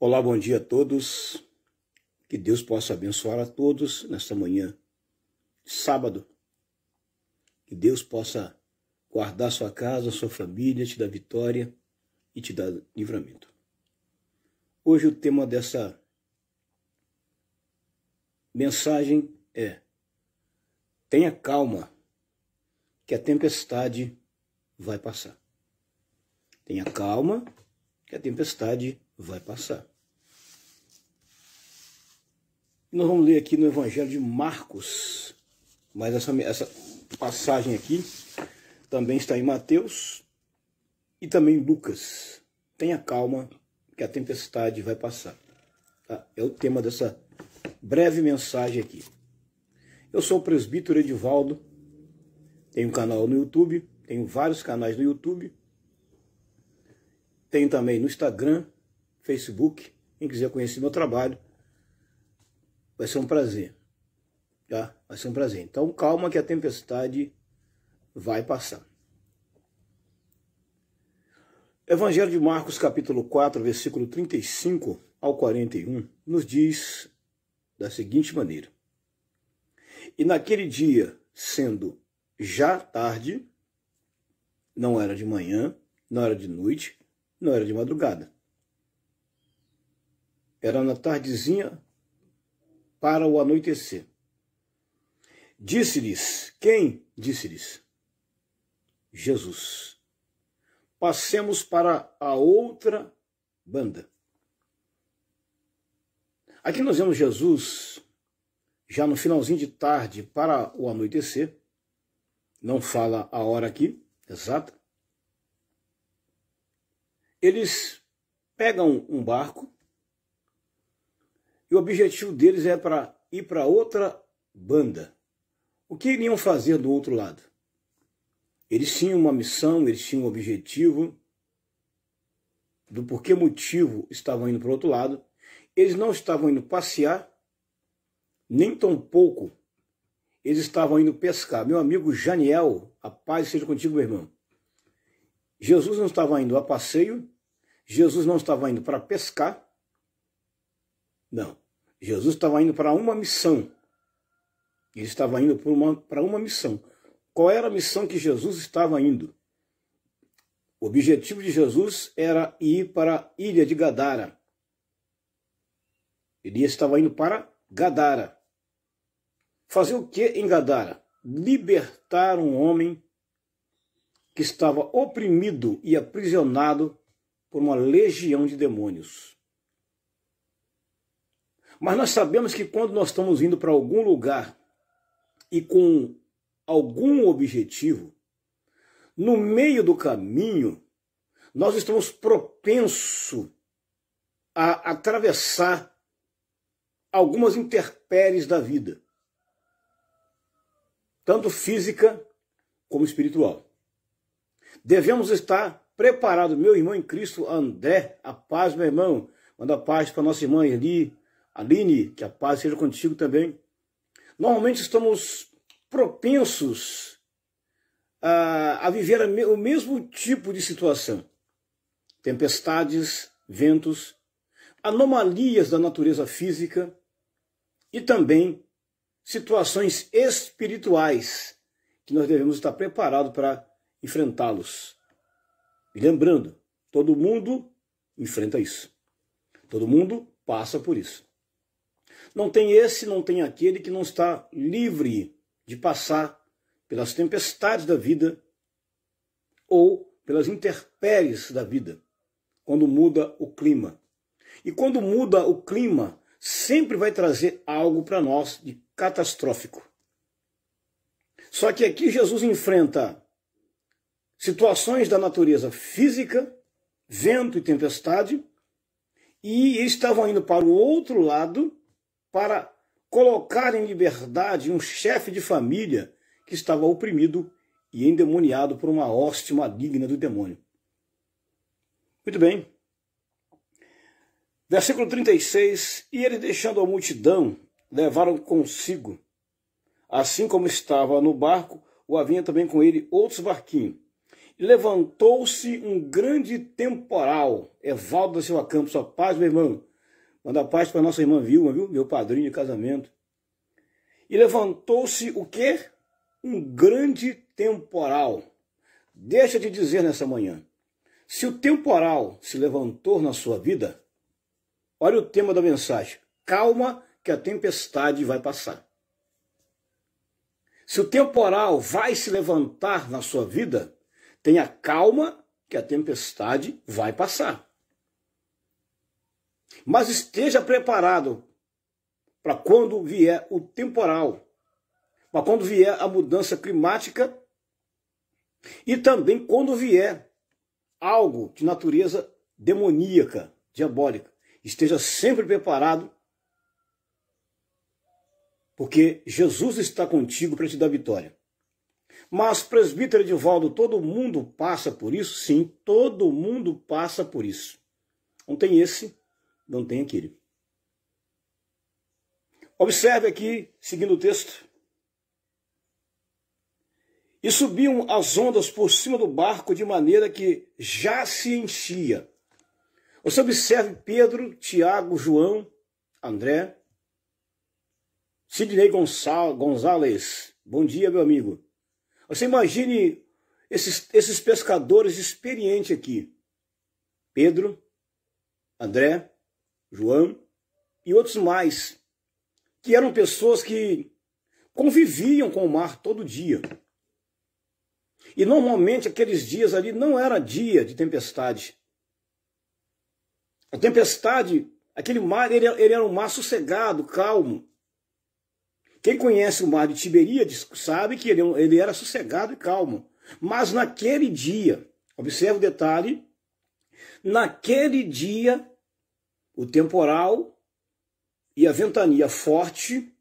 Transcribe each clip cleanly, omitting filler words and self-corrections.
Olá, bom dia a todos. Que Deus possa abençoar a todos nesta manhã de sábado. Que Deus possa guardar sua casa, sua família, te dar vitória e te dar livramento. Hoje o tema dessa mensagem é: tenha calma, que a tempestade vai passar. Tenha calma, que a tempestade vai passar. Nós vamos ler aqui no Evangelho de Marcos, mas essa passagem aqui também está em Mateus e também em Lucas. Tenha calma, que a tempestade vai passar. Tá? É o tema dessa breve mensagem aqui. Eu sou o presbítero Edivaldo, tenho um canal no YouTube, tenho vários canais no YouTube, tenho também no Instagram, Facebook. Quem quiser conhecer meu trabalho, vai ser um prazer, tá? Vai ser um prazer. Então, calma que a tempestade vai passar. Evangelho de Marcos, capítulo 4, versículo 35 ao 41, nos diz da seguinte maneira: E naquele dia, sendo já tarde, não era de manhã, não era de noite, não era de madrugada. Era na tardezinha para o anoitecer. Disse-lhes, quem disse-lhes? Jesus. Passemos para a outra banda. Aqui nós vemos Jesus, já no finalzinho de tarde para o anoitecer, não fala a hora aqui, exata. Eles pegam um barco, e o objetivo deles é para ir para outra banda. O que iriam fazer do outro lado? Eles tinham uma missão, eles tinham um objetivo, do porquê motivo estavam indo para o outro lado. Eles não estavam indo passear, nem tampouco eles estavam indo pescar. Meu amigo Janiel, a paz seja contigo, meu irmão. Jesus não estava indo a passeio, Jesus não estava indo para pescar, não. Jesus estava indo para uma missão. Ele estava indo para uma missão. Qual era a missão que Jesus estava indo? O objetivo de Jesus era ir para a ilha de Gadara. Ele estava indo para Gadara. Fazer o que em Gadara? Libertar um homem que estava oprimido e aprisionado por uma legião de demônios. Mas nós sabemos que quando nós estamos indo para algum lugar e com algum objetivo, no meio do caminho, nós estamos propensos a atravessar algumas intempéries da vida, tanto física como espiritual. Devemos estar preparados. Meu irmão em Cristo, André, a paz, meu irmão. Manda a paz para nossa irmã Eli, Aline, que a paz seja contigo também. Normalmente estamos propensos a viver o mesmo tipo de situação. Tempestades, ventos, anomalias da natureza física e também situações espirituais que nós devemos estar preparados para enfrentá-los. E lembrando, todo mundo enfrenta isso. Todo mundo passa por isso. Não tem esse, não tem aquele que não está livre de passar pelas tempestades da vida ou pelas intempéries da vida, quando muda o clima. E quando muda o clima, sempre vai trazer algo para nós de catastrófico. Só que aqui Jesus enfrenta situações da natureza física, vento e tempestade, e eles estavam indo para o outro lado para colocar em liberdade um chefe de família que estava oprimido e endemoniado por uma hoste maligna do demônio. Muito bem. Versículo 36, e ele, deixando a multidão, levaram consigo, assim como estava no barco, o havia também com ele outros barquinhos. E levantou-se um grande temporal. Evaldo da Silva Campos, a paz, meu irmão. Manda paz para nossa irmã Vilma, viu? Meu padrinho de casamento. E levantou-se o quê? Um grande temporal. Deixa de dizer nessa manhã. Se o temporal se levantou na sua vida, olha o tema da mensagem. Calma que a tempestade vai passar. Se o temporal vai se levantar na sua vida, tenha calma que a tempestade vai passar. Mas esteja preparado para quando vier o temporal, para quando vier a mudança climática e também quando vier algo de natureza demoníaca, diabólica. Esteja sempre preparado, porque Jesus está contigo para te dar vitória. Mas, presbítero Edivaldo, todo mundo passa por isso? Sim, todo mundo passa por isso. Não tem esse, não tem aquele. Observe aqui, seguindo o texto. E subiam as ondas por cima do barco de maneira que já se enchia. Você observe Pedro, Tiago, João, André, Sidney Gonzalez. Bom dia, meu amigo. Você imagine esses pescadores experientes aqui. Pedro, André, João e outros mais, que eram pessoas que conviviam com o mar todo dia. E normalmente aqueles dias ali não era dia de tempestade. A tempestade, aquele mar, ele era um mar sossegado, calmo. Quem conhece o mar de Tiberíades sabe que ele era sossegado e calmo. Mas naquele dia, observe o detalhe, naquele dia, o temporal e a ventania forte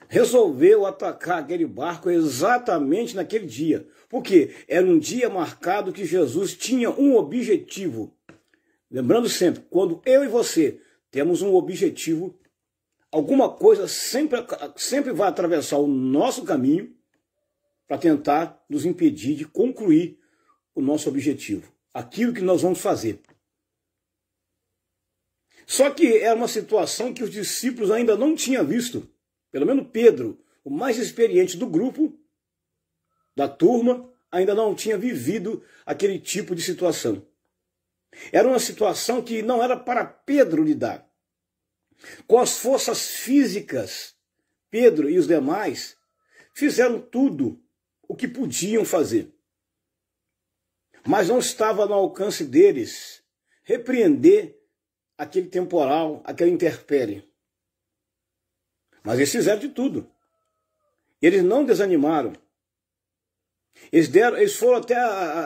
resolveu atacar aquele barco exatamente naquele dia. Porque era um dia marcado que Jesus tinha um objetivo. Lembrando sempre, quando eu e você temos um objetivo, alguma coisa sempre vai atravessar o nosso caminho para tentar nos impedir de concluir o nosso objetivo. Aquilo que nós vamos fazer. Só que era uma situação que os discípulos ainda não tinham visto. Pelo menos Pedro, o mais experiente do grupo, da turma, ainda não tinha vivido aquele tipo de situação. Era uma situação que não era para Pedro lidar. Com as forças físicas, Pedro e os demais fizeram tudo o que podiam fazer. Mas não estava no alcance deles repreender aquele temporal, aquela intempérie. Mas eles fizeram de tudo. Eles não desanimaram. Eles foram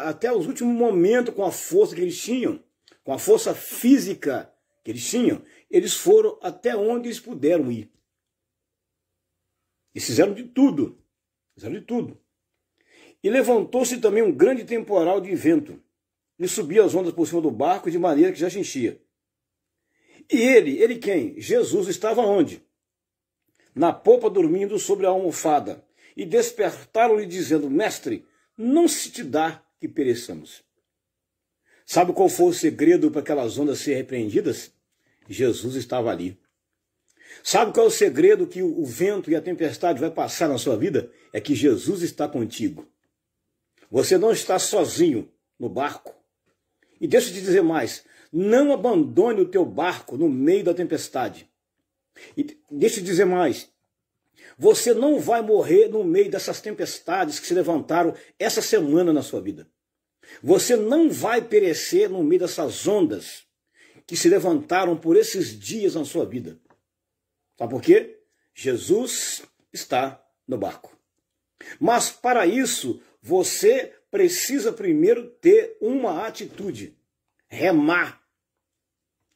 até os últimos momentos com a força que eles tinham, com a força física que eles tinham. Eles foram até onde eles puderam ir. Eles fizeram de tudo. Fizeram de tudo. E levantou-se também um grande temporal de vento. E subia as ondas por cima do barco de maneira que já se enchia. E ele quem? Jesus estava onde? Na popa dormindo sobre a almofada. E despertaram-lhe dizendo, mestre, não se te dá que pereçamos. Sabe qual foi o segredo para aquelas ondas serem repreendidas? Jesus estava ali. Sabe qual é o segredo que o vento e a tempestade vai passar na sua vida? É que Jesus está contigo. Você não está sozinho no barco. E deixa eu te dizer mais, não abandone o teu barco no meio da tempestade. E deixa eu te dizer mais, você não vai morrer no meio dessas tempestades que se levantaram essa semana na sua vida. Você não vai perecer no meio dessas ondas que se levantaram por esses dias na sua vida. Sabe por quê? Jesus está no barco. Mas para isso, você precisa primeiro ter uma atitude. Remar.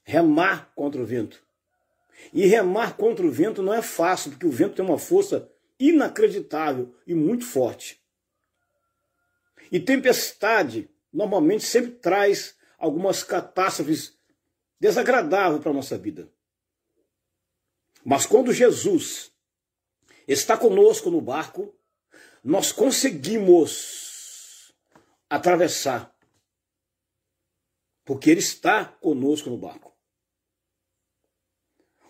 Remar contra o vento. E remar contra o vento não é fácil, porque o vento tem uma força inacreditável e muito forte. E tempestade normalmente sempre traz algumas catástrofes desagradáveis para a nossa vida. Mas quando Jesus está conosco no barco, nós conseguimos atravessar. Porque Ele está conosco no barco.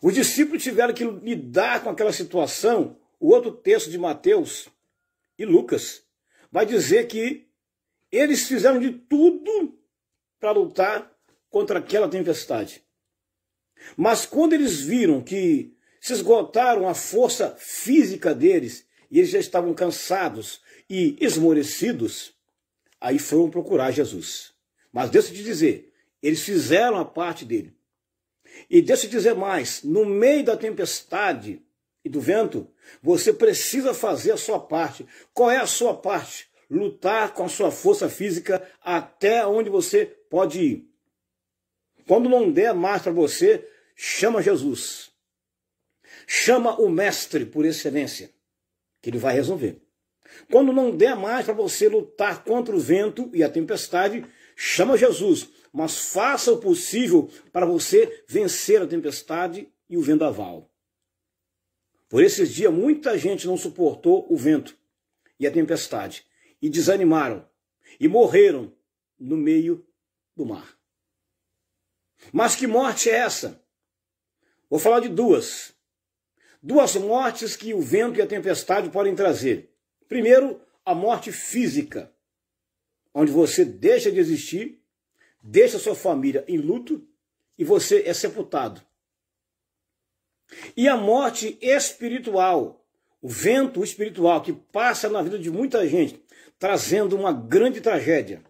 Os discípulos tiveram que lidar com aquela situação. O outro texto de Mateus e Lucas vai dizer que eles fizeram de tudo para lutar contra aquela tempestade. Mas quando eles viram que se esgotaram a força física deles e eles já estavam cansados e esmorecidos, aí foram procurar Jesus. Mas deixa eu te dizer, eles fizeram a parte dele. E deixa eu te dizer mais, no meio da tempestade e do vento, você precisa fazer a sua parte. Qual é a sua parte? Lutar com a sua força física até onde você pode ir. Quando não der mais para você, chama Jesus. Chama o mestre por excelência, que ele vai resolver. Quando não der mais para você lutar contra o vento e a tempestade, chama Jesus. Mas faça o possível para você vencer a tempestade e o vendaval. Por esses dias, muita gente não suportou o vento e a tempestade. E desanimaram. E morreram no meio do mar. Mas que morte é essa? Vou falar de duas. Duas mortes que o vento e a tempestade podem trazer. Primeiro, a morte física, onde você deixa de existir, deixa sua família em luto e você é sepultado. E a morte espiritual, o vento espiritual que passa na vida de muita gente, trazendo uma grande tragédia,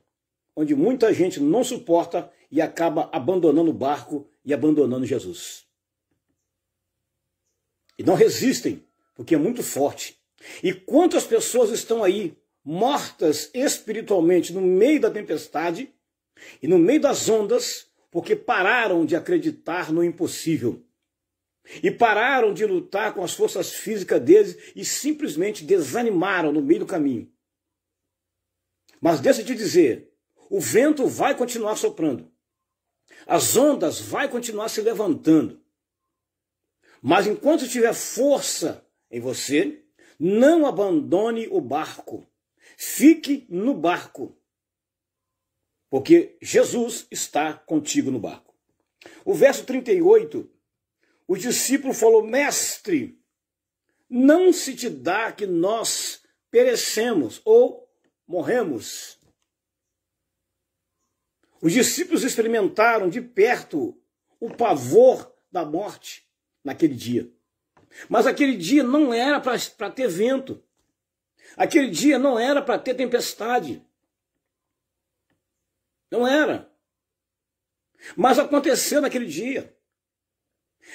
onde muita gente não suporta e acaba abandonando o barco e abandonando Jesus. E não resistem, porque é muito forte. E quantas pessoas estão aí, mortas espiritualmente, no meio da tempestade e no meio das ondas, porque pararam de acreditar no impossível. E pararam de lutar com as forças físicas deles e simplesmente desanimaram no meio do caminho. Mas deixa eu te dizer, o vento vai continuar soprando. As ondas vai continuar se levantando. Mas enquanto tiver força em você, não abandone o barco. Fique no barco. Porque Jesus está contigo no barco. O verso 38, o discípulo falou, mestre, não se te dá que nós perecemos ou morremos. Os discípulos experimentaram de perto o pavor da morte naquele dia. Mas aquele dia não era para ter vento. Aquele dia não era para ter tempestade. Não era. Mas aconteceu naquele dia.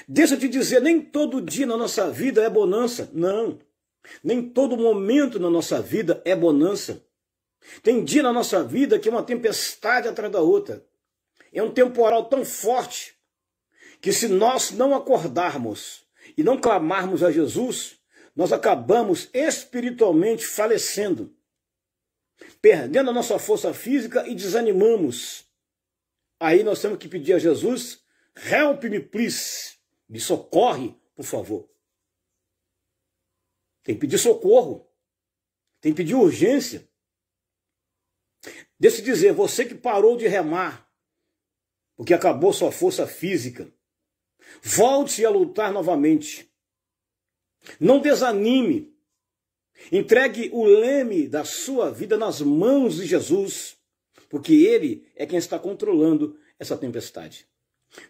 Deixa eu te dizer, nem todo dia na nossa vida é bonança. Não. Nem todo momento na nossa vida é bonança. Tem dia na nossa vida que é uma tempestade atrás da outra. É um temporal tão forte que se nós não acordarmos e não clamarmos a Jesus, nós acabamos espiritualmente falecendo, perdendo a nossa força física e desanimamos. Aí nós temos que pedir a Jesus, help me please, me socorre, por favor. Tem que pedir socorro, tem que pedir urgência. Deixa eu dizer, você que parou de remar, porque acabou sua força física, volte a lutar novamente. Não desanime. Entregue o leme da sua vida nas mãos de Jesus, porque Ele é quem está controlando essa tempestade.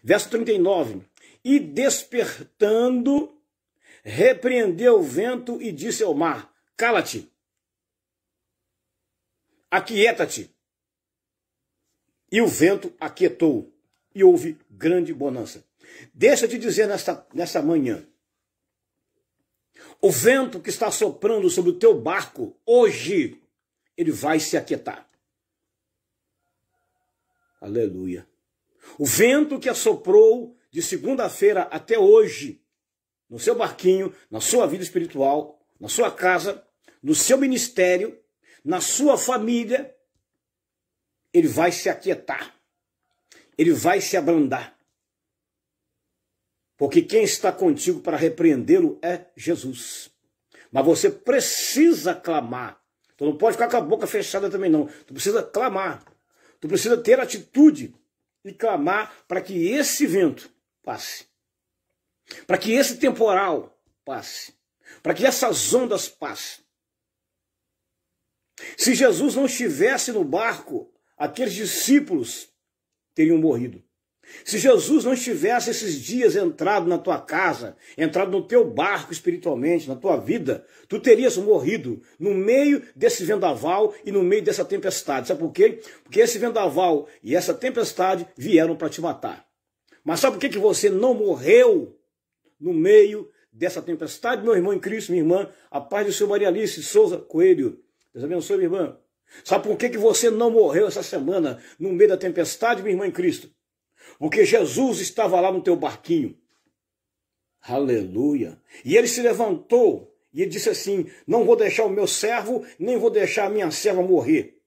Verso 39. E despertando, repreendeu o vento e disse ao mar, cala-te, aquieta-te. E o vento aquietou, e houve grande bonança. Deixa eu te dizer nessa manhã, o vento que está soprando sobre o teu barco, hoje, ele vai se aquietar. Aleluia. O vento que assoprou de segunda-feira até hoje, no seu barquinho, na sua vida espiritual, na sua casa, no seu ministério, na sua família, ele vai se aquietar. Ele vai se abrandar. Porque quem está contigo para repreendê-lo é Jesus. Mas você precisa clamar. Tu não pode ficar com a boca fechada também não. Tu precisa clamar. Tu precisa ter atitude e clamar para que esse vento passe. para que esse temporal passe, para que essas ondas passem. Se Jesus não estivesse no barco, aqueles discípulos teriam morrido. Se Jesus não estivesse esses dias entrado na tua casa, entrado no teu barco espiritualmente, na tua vida, tu terias morrido no meio desse vendaval e no meio dessa tempestade. Sabe por quê? Porque esse vendaval e essa tempestade vieram para te matar. Mas sabe por que você não morreu no meio dessa tempestade, meu irmão em Cristo, minha irmã? A paz do Senhor, Maria Alice Souza Coelho. Deus abençoe, minha irmã. Sabe por que você não morreu essa semana no meio da tempestade, minha irmã em Cristo? Porque Jesus estava lá no teu barquinho. Aleluia. E ele se levantou e ele disse assim: não vou deixar o meu servo, nem vou deixar a minha serva morrer.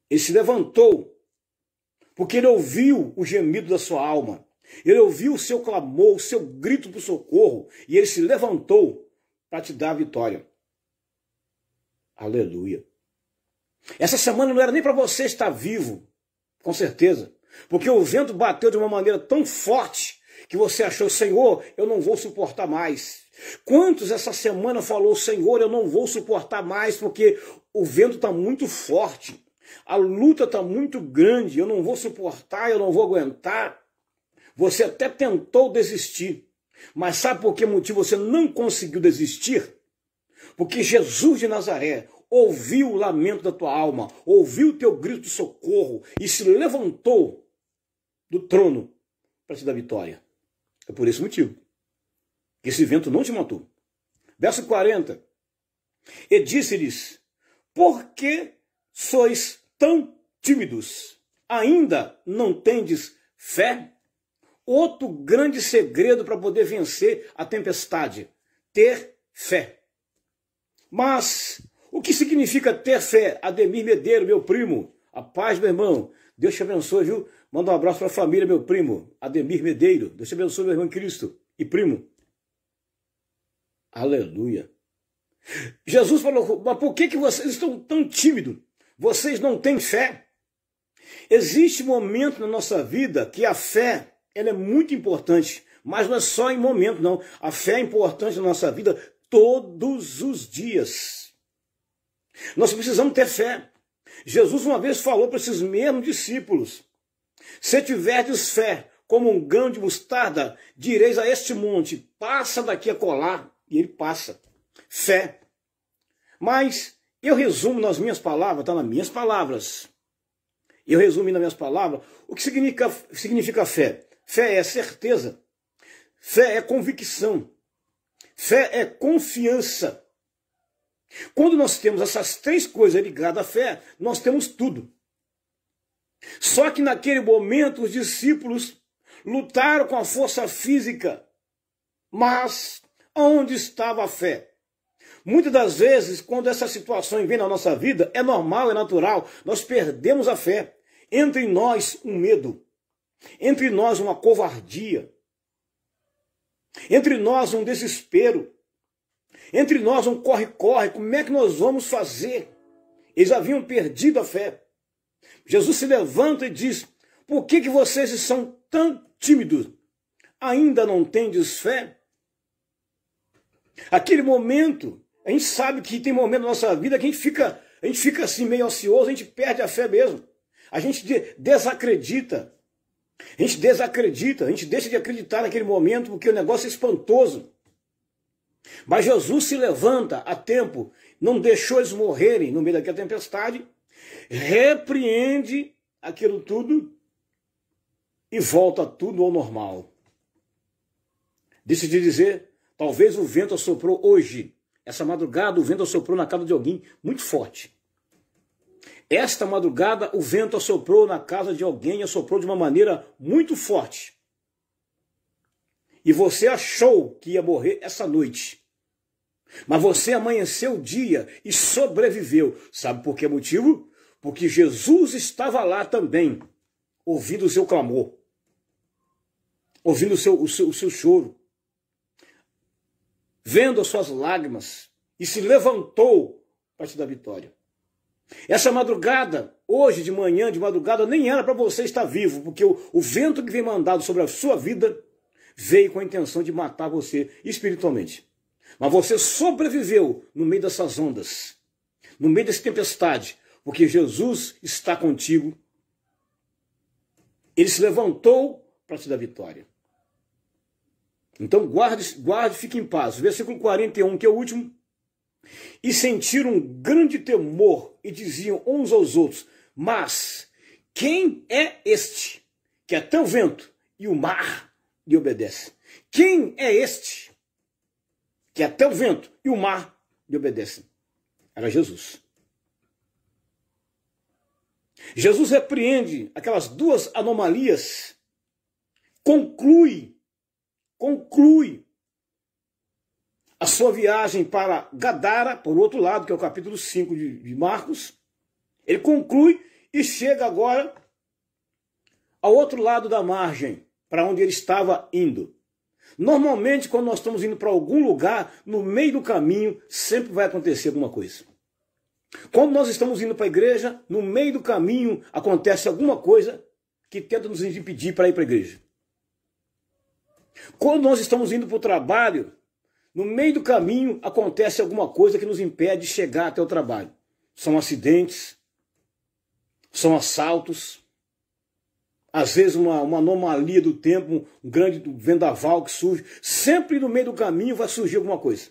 Ele se levantou, porque ele ouviu o gemido da sua alma. Ele ouviu o seu clamor, o seu grito por socorro. E ele se levantou para te dar a vitória. Aleluia. Essa semana não era nem para você estar vivo, com certeza. Porque o vento bateu de uma maneira tão forte que você achou: Senhor, eu não vou suportar mais. Quantos essa semana falou: Senhor, eu não vou suportar mais porque o vento está muito forte. A luta está muito grande, eu não vou suportar, eu não vou aguentar. Você até tentou desistir. Mas sabe por que motivo você não conseguiu desistir? Porque Jesus de Nazaré ouviu o lamento da tua alma, ouviu o teu grito de socorro e se levantou do trono para te dar vitória. É por esse motivo que esse vento não te matou. Verso 40. E disse-lhes: por que sois tão tímidos? Ainda não tendes fé? Outro grande segredo para poder vencer a tempestade: ter fé. Mas o que significa ter fé? Ademir Medeiro, meu primo. A paz, meu irmão. Deus te abençoe, viu? Manda um abraço para a família, meu primo. Ademir Medeiro. Deus te abençoe, meu irmão em Cristo. E primo. Aleluia. Jesus falou: mas por que vocês estão tão tímidos? Vocês não têm fé? Existe momento na nossa vida que a fé ela é muito importante. Mas não é só em momento, não. A fé é importante na nossa vida todos os dias. Nós precisamos ter fé. Jesus uma vez falou para esses mesmos discípulos: se tiverdes fé como um grão de mostarda, direis a este monte: passa daqui a colar, e ele passa. Fé. Mas eu resumo nas minhas palavras, está nas minhas palavras. Eu resumo nas minhas palavras o que significa fé. Fé é certeza. Fé é convicção. Fé é confiança. Quando nós temos essas três coisas ligadas à fé, nós temos tudo. Só que naquele momento os discípulos lutaram com a força física. Mas onde estava a fé? Muitas das vezes, quando essas situações vêm na nossa vida, é normal, é natural, nós perdemos a fé. Entre nós um medo, entre nós uma covardia, entre nós um desespero, entre nós um corre-corre. Como é que nós vamos fazer? Eles haviam perdido a fé. Jesus se levanta e diz: por que vocês são tão tímidos? Ainda não tendes fé? Aquele momento, a gente sabe que tem momento na nossa vida que a gente fica assim meio ansioso, a gente perde a fé mesmo. A gente desacredita. A gente desacredita, a gente deixa de acreditar naquele momento porque o negócio é espantoso. Mas Jesus se levanta a tempo, não deixou eles morrerem no meio daquela tempestade, repreende aquilo tudo e volta tudo ao normal. Decidi dizer, talvez o vento assoprou hoje, essa madrugada o vento assoprou na casa de alguém muito forte. Esta madrugada o vento assoprou na casa de alguém, assoprou de uma maneira muito forte. E você achou que ia morrer essa noite. Mas você amanheceu o dia e sobreviveu. Sabe por que motivo? Porque Jesus estava lá também, ouvindo o seu clamor, ouvindo o seu choro, vendo as suas lágrimas, e se levantou para te dar vitória. Essa madrugada, hoje de manhã, de madrugada, nem era para você estar vivo, porque o vento que vem mandado sobre a sua vida veio com a intenção de matar você espiritualmente. Mas você sobreviveu no meio dessas ondas, no meio dessa tempestade, porque Jesus está contigo. Ele se levantou para te dar vitória. Então guarde, fique em paz. Versículo 41, que é o último. E sentiram um grande temor e diziam uns aos outros: mas quem é este que até o vento e o mar lhe obedecem? Quem é este que até o vento e o mar lhe obedecem? Era Jesus. Jesus repreende aquelas duas anomalias, conclui a sua viagem para Gadara, por outro lado, que é o capítulo 5 de Marcos. Ele conclui e chega agora ao outro lado da margem, para onde ele estava indo. Normalmente, quando nós estamos indo para algum lugar, no meio do caminho, sempre vai acontecer alguma coisa. Quando nós estamos indo para a igreja, no meio do caminho, acontece alguma coisa que tenta nos impedir para ir para a igreja. Quando nós estamos indo para o trabalho, no meio do caminho, acontece alguma coisa que nos impede de chegar até o trabalho. São acidentes, são assaltos, às vezes uma anomalia do tempo, um grande vendaval que surge. Sempre no meio do caminho vai surgir alguma coisa.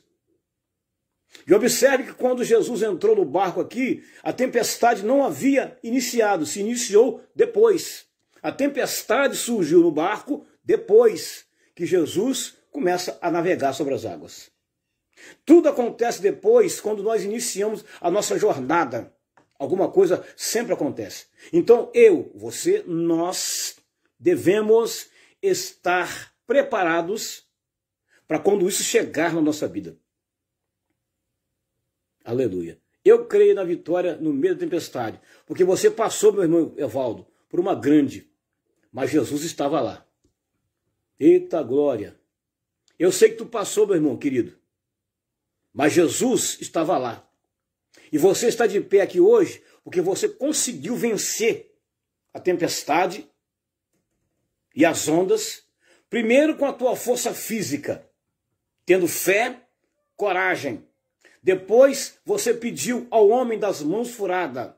E observe que quando Jesus entrou no barco aqui, a tempestade não havia iniciado, se iniciou depois. A tempestade surgiu no barco depois que Jesus começa a navegar sobre as águas. Tudo acontece depois, quando nós iniciamos a nossa jornada. Alguma coisa sempre acontece. Então eu, você, nós devemos estar preparados para quando isso chegar na nossa vida. Aleluia. Eu creio na vitória no meio da tempestade, porque você passou, meu irmão Evaldo, por uma grande, mas Jesus estava lá. Eita glória! Eu sei que tu passou, meu irmão querido, mas Jesus estava lá. E você está de pé aqui hoje porque você conseguiu vencer a tempestade e as ondas, primeiro com a tua força física, tendo fé, coragem. Depois você pediu ao homem das mãos furadas,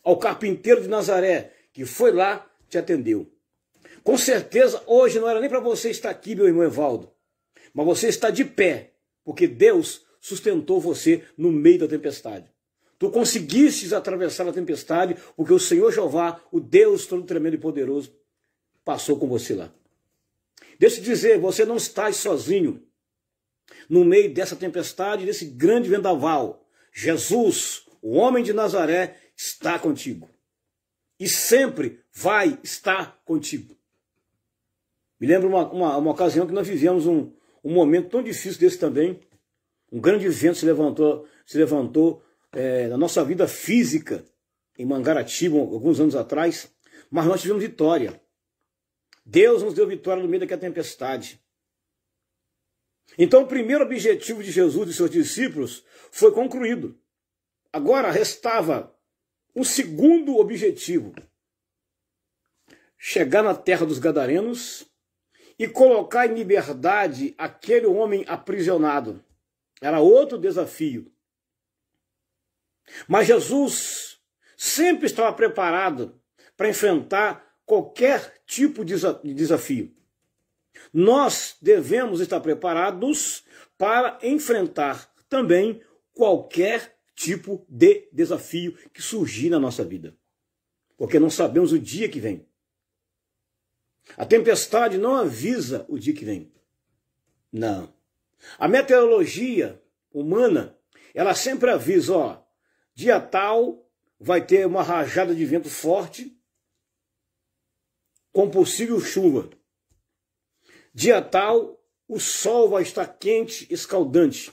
ao carpinteiro de Nazaré, que foi lá, te atendeu. Com certeza, hoje não era nem para você estar aqui, meu irmão Evaldo, mas você está de pé, porque Deus sustentou você no meio da tempestade. Tu conseguistes atravessar a tempestade, porque o Senhor Jeová, o Deus todo tremendo e poderoso, passou com você lá. Deixa eu dizer, você não está sozinho no meio dessa tempestade, desse grande vendaval. Jesus, o homem de Nazaré, está contigo. E sempre vai estar contigo. Me lembro uma ocasião que nós vivemos um momento tão difícil desse também. Um grande vento se levantou na nossa vida física, em Mangaratiba, alguns anos atrás, mas nós tivemos vitória. Deus nos deu vitória no meio daquela tempestade. Então o primeiro objetivo de Jesus e seus discípulos foi concluído. Agora restava um segundo objetivo: chegar na terra dos Gadarenos e colocar em liberdade aquele homem aprisionado. Era outro desafio. Mas Jesus sempre estava preparado para enfrentar qualquer tipo de desafio. Nós devemos estar preparados para enfrentar também qualquer tipo de desafio que surgir na nossa vida. Porque não sabemos o dia que vem. A tempestade não avisa o dia que vem. Não. A meteorologia humana, ela sempre avisa, ó, dia tal vai ter uma rajada de vento forte com possível chuva. Dia tal, o sol vai estar quente, escaldante.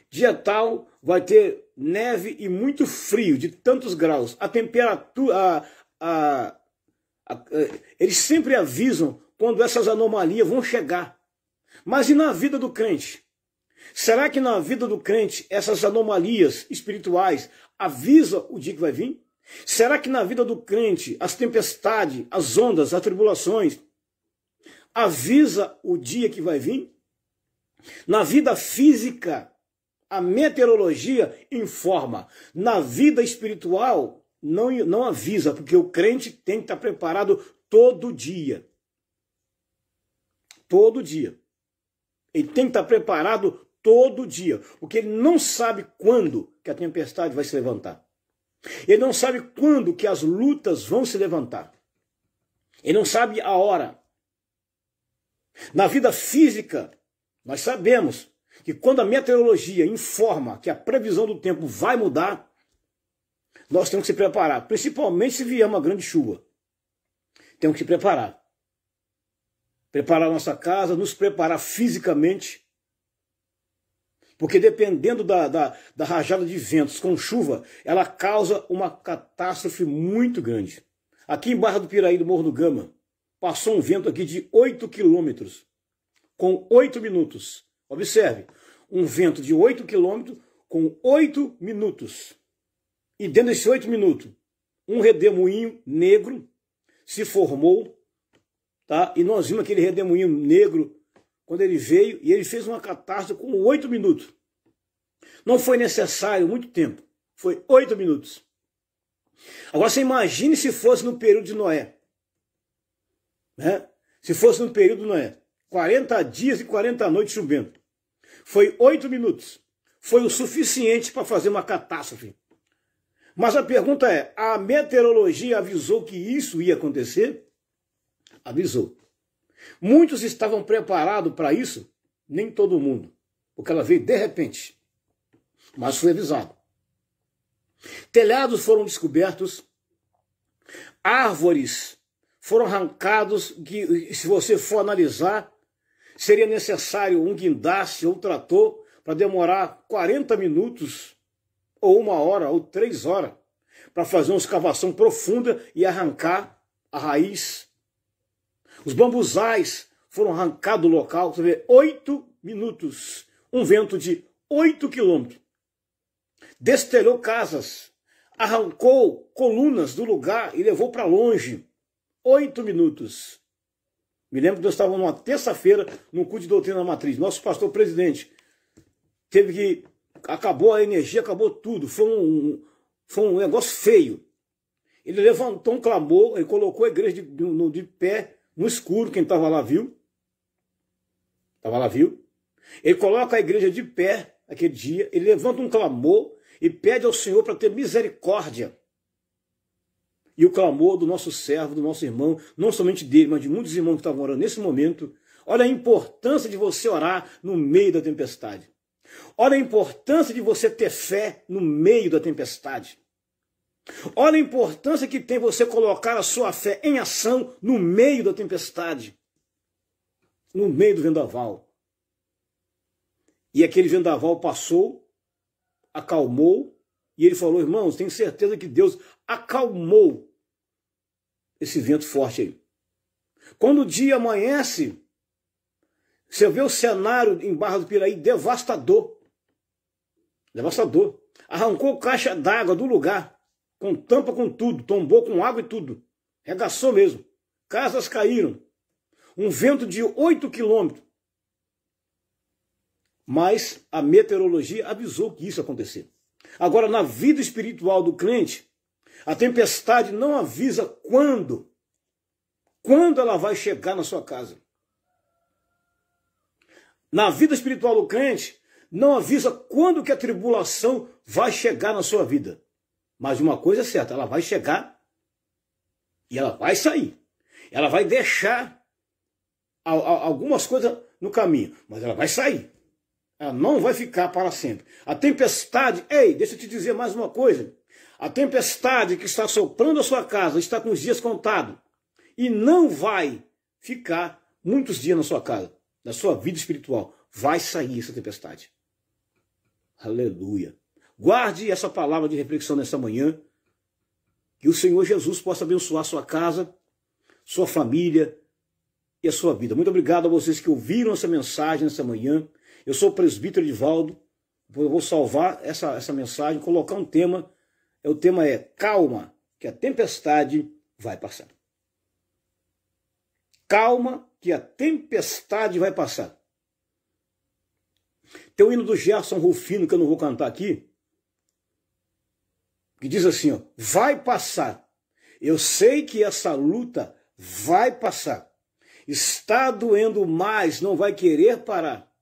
Dia tal, vai ter neve e muito frio, de tantos graus. A temperatura, eles sempre avisam quando essas anomalias vão chegar. Mas e na vida do crente? Será que na vida do crente essas anomalias espirituais avisam o dia que vai vir? Será que na vida do crente as tempestades, as ondas, as tribulações avisa o dia que vai vir. Na vida física, a meteorologia informa. Na vida espiritual, não avisa, porque o crente tem que estar preparado todo dia. Todo dia. Ele tem que estar preparado todo dia, porque ele não sabe quando que a tempestade vai se levantar. Ele não sabe quando que as lutas vão se levantar. Ele não sabe a hora. Na vida física, nós sabemos que quando a meteorologia informa que a previsão do tempo vai mudar, nós temos que se preparar, principalmente se vier uma grande chuva. Temos que se preparar. Preparar a nossa casa, nos preparar fisicamente, porque dependendo da rajada de ventos com chuva, ela causa uma catástrofe muito grande. Aqui em Barra do Piraí, do Morro do Gama, passou um vento aqui de 8 quilômetros, com 8 minutos. Observe, um vento de 8 quilômetros com 8 minutos. E dentro desses 8 minutos, um redemoinho negro se formou, tá? E nós vimos aquele redemoinho negro quando ele veio, e ele fez uma catástrofe com 8 minutos. Não foi necessário muito tempo, foi 8 minutos. Agora você imagine se fosse no período de Noé. Né? Se fosse no período de Noé, 40 dias e 40 noites chovendo. Foi 8 minutos. Foi o suficiente para fazer uma catástrofe. Mas a pergunta é, a meteorologia avisou que isso ia acontecer? Avisou. Muitos estavam preparados para isso? Nem todo mundo. Porque ela veio de repente. Mas foi avisado. Telhados foram descobertos. Árvores foram arrancados, que se você for analisar, seria necessário um guindaste ou um trator para demorar 40 minutos, ou 1 hora, ou 3 horas, para fazer uma escavação profunda e arrancar a raiz. Os bambuzais foram arrancados do local, você vê, 8 minutos, um vento de 8 quilômetros. Destelhou casas, arrancou colunas do lugar e levou para longe. 8 minutos. Me lembro que nós estávamos numa terça-feira no culto de doutrina matriz. Nosso pastor presidente teve que... Acabou a energia, acabou tudo. Foi um negócio feio. Ele levantou um clamor, ele colocou a igreja de pé, no escuro. Quem estava lá viu. Estava lá viu. Ele coloca a igreja de pé aquele dia, ele levanta um clamor e pede ao Senhor para ter misericórdia. E o clamor do nosso servo, do nosso irmão, não somente dele, mas de muitos irmãos que estavam orando nesse momento. Olha a importância de você orar no meio da tempestade. Olha a importância de você ter fé no meio da tempestade. Olha a importância que tem você colocar a sua fé em ação no meio da tempestade. No meio do vendaval. E aquele vendaval passou, acalmou, e ele falou, irmãos, tenho certeza que Deus acalmou esse vento forte aí. Quando o dia amanhece, você vê o cenário em Barra do Piraí devastador. Devastador. Arrancou caixa d'água do lugar, com tampa, com tudo, tombou com água e tudo. Regaçou mesmo. Casas caíram. Um vento de 8 quilômetros. Mas a meteorologia avisou que isso ia acontecer. Agora, na vida espiritual do crente, a tempestade não avisa quando ela vai chegar na sua casa. Na vida espiritual do crente, não avisa quando que a tribulação vai chegar na sua vida. Mas uma coisa é certa, ela vai chegar e ela vai sair. Ela vai deixar algumas coisas no caminho, mas ela vai sair. Ela não vai ficar para sempre. A tempestade, ei, deixa eu te dizer mais uma coisa. A tempestade que está soprando a sua casa está com os dias contados. E não vai ficar muitos dias na sua casa, na sua vida espiritual. Vai sair essa tempestade. Aleluia. Guarde essa palavra de reflexão nessa manhã. Que o Senhor Jesus possa abençoar sua casa, sua família e a sua vida. Muito obrigado a vocês que ouviram essa mensagem nessa manhã. Eu sou o presbítero Edivaldo. Eu vou salvar essa mensagem, colocar um tema. O tema é calma, que a tempestade vai passar. Calma, que a tempestade vai passar. Tem o hino do Gerson Rufino, que eu não vou cantar aqui, que diz assim, ó, vai passar. Eu sei que essa luta vai passar. Está doendo mais, não vai querer parar.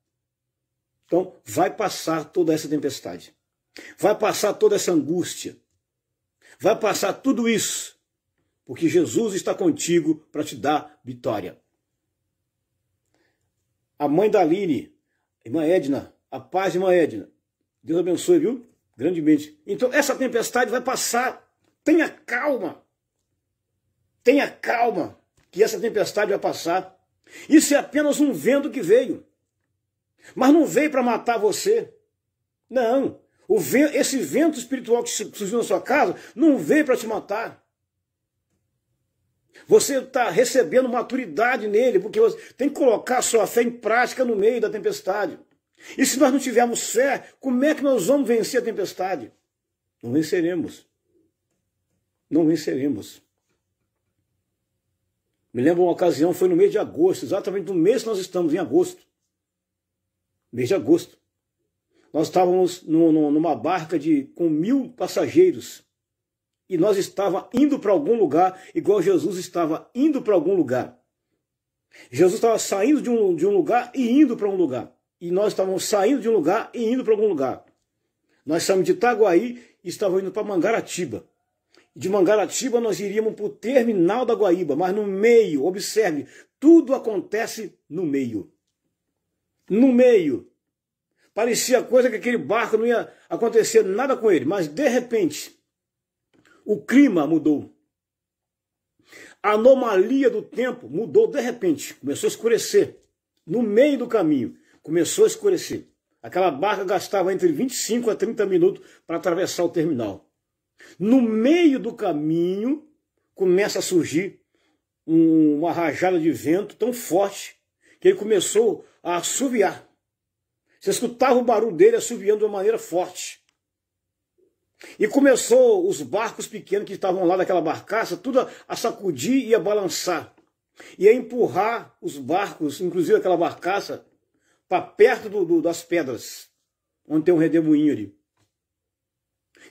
Então, vai passar toda essa tempestade. Vai passar toda essa angústia. Vai passar tudo isso. Porque Jesus está contigo para te dar vitória. A mãe da Aline, irmã Edna, a paz, irmã Edna. Deus abençoe, viu? Grandemente. Então, essa tempestade vai passar. Tenha calma. Tenha calma, que essa tempestade vai passar. Isso é apenas um vento que veio. Mas não veio para matar você. Não. Esse vento espiritual que surgiu na sua casa não veio para te matar. Você está recebendo maturidade nele, porque você tem que colocar a sua fé em prática no meio da tempestade. E se nós não tivermos fé, como é que nós vamos vencer a tempestade? Não venceremos. Não venceremos. Me lembro uma ocasião, foi no mês de agosto, exatamente no mês que nós estamos, em agosto. Mês de agosto. Nós estávamos numa barca com 1000 passageiros. E nós estávamos indo para algum lugar, igual Jesus estava indo para algum lugar. Jesus estava saindo de um lugar e indo para um lugar. E nós estávamos saindo de um lugar e indo para algum lugar. Nós saímos de Itaguaí e estávamos indo para Mangaratiba. De Mangaratiba nós iríamos para o terminal da Guaíba, mas no meio, observe, tudo acontece no meio. No meio. Parecia coisa que aquele barco não ia acontecer nada com ele, mas de repente o clima mudou. A anomalia do tempo mudou de repente, começou a escurecer. No meio do caminho, começou a escurecer. Aquela barca gastava entre 25 a 30 minutos para atravessar o terminal. No meio do caminho, começa a surgir uma rajada de vento tão forte que ele começou a assoviar. Você escutava o barulho dele assoviando de uma maneira forte. E começou os barcos pequenos que estavam lá daquela barcaça, tudo a sacudir e a balançar. E a empurrar os barcos, inclusive aquela barcaça, para perto das pedras, onde tem um redemoinho ali.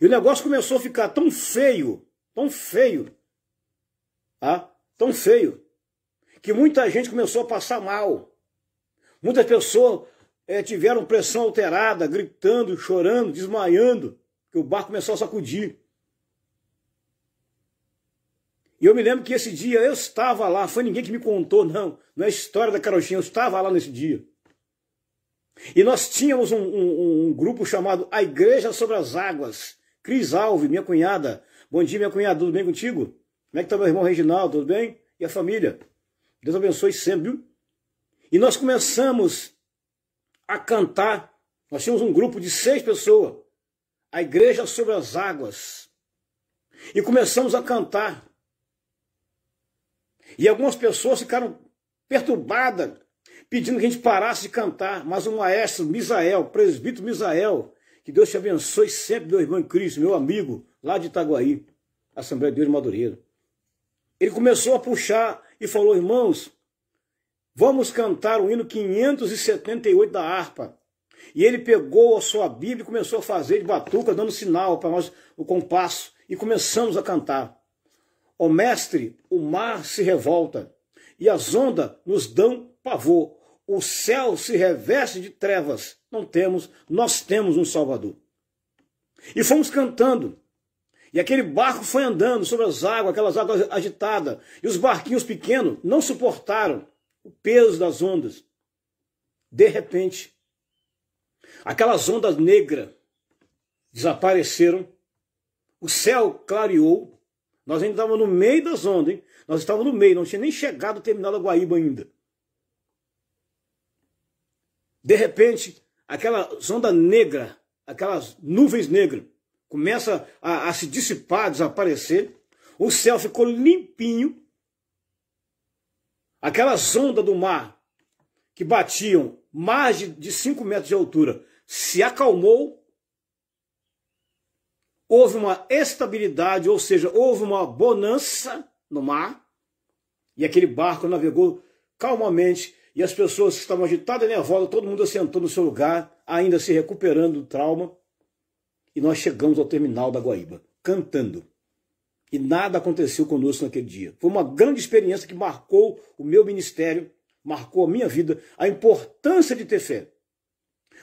E o negócio começou a ficar tão feio, tá? Tão feio, que muita gente começou a passar mal. Muitas pessoas tiveram pressão alterada, gritando, chorando, desmaiando, porque o barco começou a sacudir. E eu me lembro que esse dia eu estava lá, foi ninguém que me contou, não é história da carochinha, eu estava lá nesse dia. E nós tínhamos um grupo chamado A Igreja Sobre as Águas. Cris Alves, minha cunhada. Bom dia, minha cunhada, tudo bem contigo? Como é que está meu irmão Reginaldo, tudo bem? E a família? Deus abençoe sempre, viu? E nós começamos a cantar. Nós tínhamos um grupo de 6 pessoas. A Igreja Sobre as Águas. E começamos a cantar. E algumas pessoas ficaram perturbadas, pedindo que a gente parasse de cantar. Mas o maestro Misael, presbítero Misael, que Deus te abençoe sempre, meu irmão em Cristo, meu amigo, lá de Itaguaí, Assembleia de Deus de Madureira. Ele começou a puxar e falou, irmãos, vamos cantar o hino 578 da harpa. E ele pegou a sua Bíblia e começou a fazer de batuca, dando sinal para nós, o compasso, e começamos a cantar. Ó mestre, o mar se revolta, e as ondas nos dão pavor. O céu se reveste de trevas. Nós temos um Salvador. E fomos cantando. E aquele barco foi andando sobre as águas, aquelas águas agitadas. E os barquinhos pequenos não suportaram o peso das ondas. De repente, aquelas ondas negras desapareceram. O céu clareou. Nós ainda estávamos no meio das ondas, hein? Nós estávamos no meio, não tinha nem chegado ao terminal da Guaíba ainda. De repente, aquela onda negra, aquelas nuvens negras, começa a se dissipar, desaparecer. O céu ficou limpinho. Aquelas ondas do mar, que batiam mais de 5 metros de altura, se acalmou. Houve uma estabilidade, ou seja, houve uma bonança no mar. E aquele barco navegou calmamente, e as pessoas que estavam agitadas e nervosas, todo mundo assentou no seu lugar, ainda se recuperando do trauma, e nós chegamos ao terminal da Guaíba, cantando. E nada aconteceu conosco naquele dia. Foi uma grande experiência que marcou o meu ministério, marcou a minha vida, a importância de ter fé.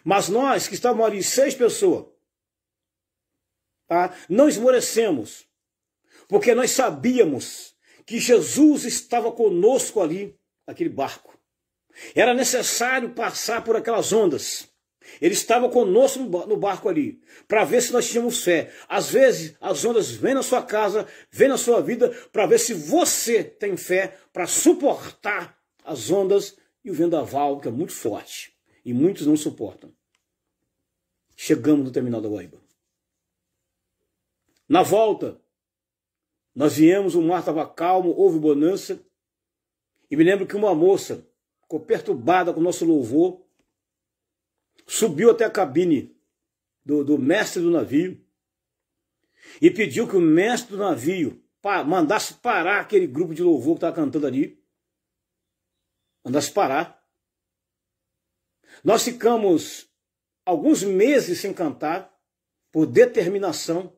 Mas nós que estávamos ali, 6 pessoas, tá? Não esmorecemos, porque nós sabíamos que Jesus estava conosco ali, naquele barco. Era necessário passar por aquelas ondas. Ele estava conosco no barco ali, para ver se nós tínhamos fé. Às vezes, as ondas vêm na sua casa, vêm na sua vida, para ver se você tem fé para suportar as ondas e o vendaval, que é muito forte. E muitos não suportam. Chegamos no terminal da Guaíba. Na volta, nós viemos, o mar estava calmo, houve bonança. E me lembro que uma moça ficou perturbada com o nosso louvor, subiu até a cabine do mestre do navio e pediu que o mestre do navio mandasse parar aquele grupo de louvor que estava cantando ali. Mandasse parar. Nós ficamos alguns meses sem cantar por determinação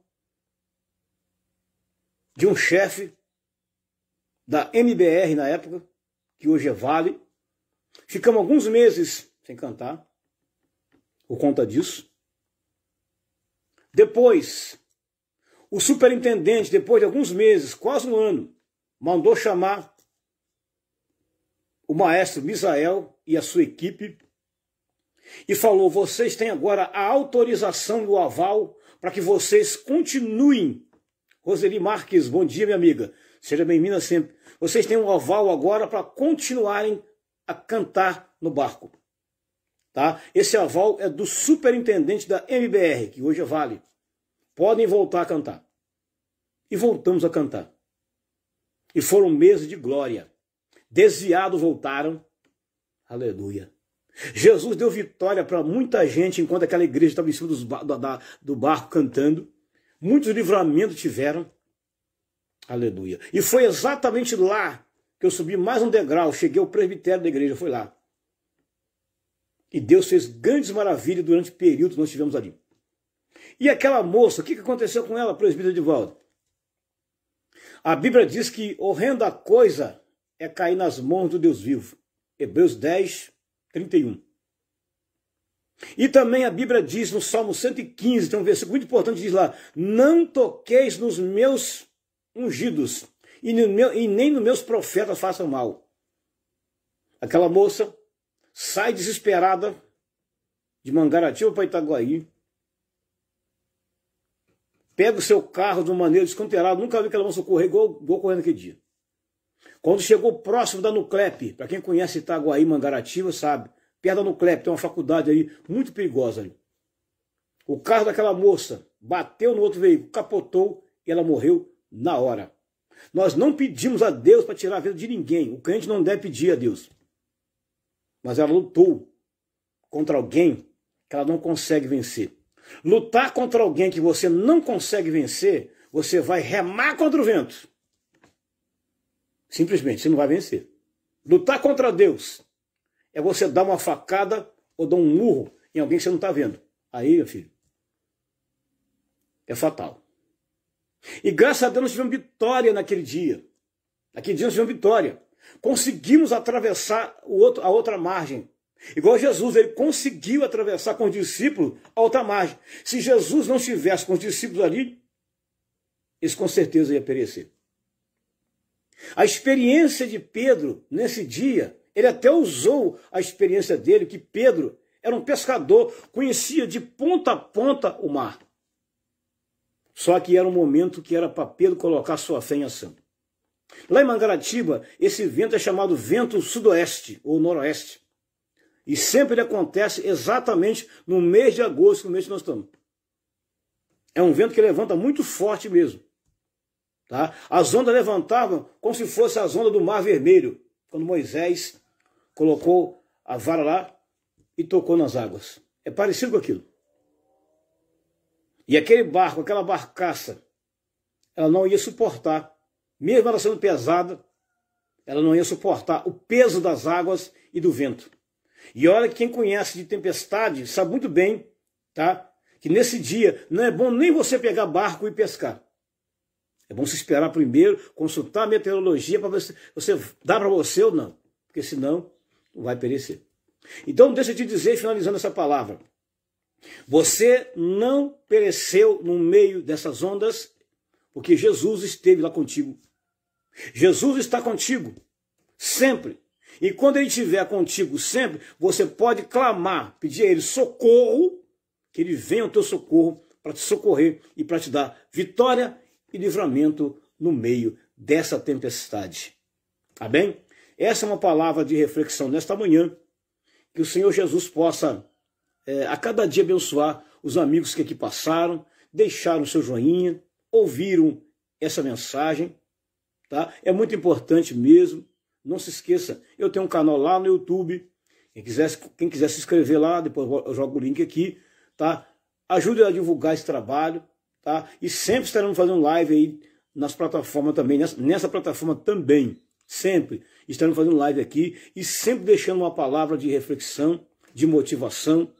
de um chefe da MBR na época, que hoje é Vale. Ficamos alguns meses sem cantar por conta disso. Depois, o superintendente, depois de alguns meses, quase um ano, mandou chamar o maestro Misael e a sua equipe e falou: vocês têm agora a autorização e o aval para que vocês continuem. Roseli Marques, bom dia, minha amiga. Seja bem-vinda sempre. Vocês têm um aval agora para continuarem a cantar no barco. Tá? Esse aval é do superintendente da MBR, que hoje é Vale. Podem voltar a cantar. E voltamos a cantar. E foram meses de glória. Desviados voltaram. Aleluia. Jesus deu vitória para muita gente enquanto aquela igreja estava em cima do barco cantando. Muitos livramentos tiveram. Aleluia. E foi exatamente lá que eu subi mais um degrau. Cheguei ao presbitério da igreja. Foi lá. E Deus fez grandes maravilhas durante o período que nós estivemos ali. E aquela moça, o que aconteceu com ela, presbítero Edivaldo? A Bíblia diz que horrenda coisa é cair nas mãos do Deus vivo. Hebreus 10, 31. E também a Bíblia diz no Salmo 115, tem um versículo muito importante, diz lá: não toqueis nos meus ungidos, e nem nos meus profetas façam mal. Aquela moça sai desesperada de Mangaratiba para Itaguaí, pega o seu carro de uma maneira descontrolada. Nunca vi aquela moça correr igual correndo naquele dia. Quando chegou próximo da Nuclep, para quem conhece Itaguaí, Mangaratiba, sabe, perto da Nuclep tem uma faculdade aí muito perigosa ali. O carro daquela moça bateu no outro veículo, capotou e ela morreu na hora. Nós não pedimos a Deus para tirar a vida de ninguém. O crente não deve pedir a Deus. Mas ela lutou contra alguém que ela não consegue vencer. Lutar contra alguém que você não consegue vencer, você vai remar contra o vento. Simplesmente, você não vai vencer. Lutar contra Deus é você dar uma facada ou dar um murro em alguém que você não está vendo. Aí, meu filho, é fatal. E graças a Deus nós tivemos vitória naquele dia. Naquele dia nós tivemos vitória. Conseguimos atravessar a outra margem. Igual Jesus, ele conseguiu atravessar com os discípulos a outra margem. Se Jesus não estivesse com os discípulos ali, eles com certeza iam perecer. A experiência de Pedro nesse dia, ele até usou a experiência dele, que Pedro era um pescador, conhecia de ponta a ponta o mar. Só que era um momento que era para Pedro colocar sua fé em ação. Lá em Mangaratiba, esse vento é chamado vento sudoeste ou noroeste. E sempre ele acontece exatamente no mês de agosto, no mês que nós estamos. É um vento que levanta muito forte mesmo. Tá? As ondas levantavam como se fosse as ondas do Mar Vermelho, quando Moisés colocou a vara lá e tocou nas águas. É parecido com aquilo. E aquele barco, aquela barcaça, ela não ia suportar, mesmo ela sendo pesada, ela não ia suportar o peso das águas e do vento. E olha, quem conhece de tempestade sabe muito bem, tá? Que nesse dia não é bom nem você pegar barco e pescar. É bom se esperar primeiro, consultar a meteorologia para ver se você dá para você ou não, porque senão vai perecer. Então deixa eu te dizer, finalizando essa palavra, você não pereceu no meio dessas ondas, porque Jesus esteve lá contigo. Jesus está contigo, sempre. E quando ele estiver contigo sempre, você pode clamar, pedir a ele socorro, que ele venha ao teu socorro para te socorrer e para te dar vitória e livramento no meio dessa tempestade. Amém? Essa é uma palavra de reflexão nesta manhã, que o Senhor Jesus possa a cada dia abençoar os amigos que aqui passaram, deixaram o seu joinha, ouviram essa mensagem, tá? É muito importante mesmo. Não se esqueça, eu tenho um canal lá no YouTube, quem quiser se inscrever lá, depois eu jogo o link aqui, tá? Ajude a divulgar esse trabalho, tá? E sempre estaremos fazendo live aí nas plataformas também, nessa plataforma também, sempre estaremos fazendo live aqui e sempre deixando uma palavra de reflexão, de motivação,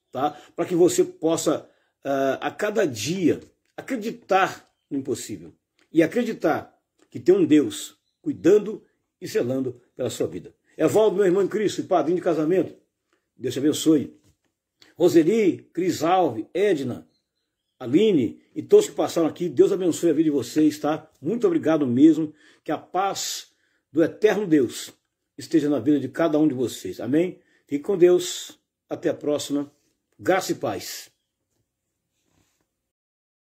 tá? Para que você possa, a cada dia, acreditar no impossível e acreditar que tem um Deus cuidando e zelando pela sua vida. Evaldo, meu irmão em Cristo e padrinho de casamento, Deus te abençoe. Roseli, Cris Alves, Edna, Aline e todos que passaram aqui, Deus abençoe a vida de vocês, tá? Muito obrigado mesmo, que a paz do eterno Deus esteja na vida de cada um de vocês, amém? Fique com Deus, até a próxima, graça e paz.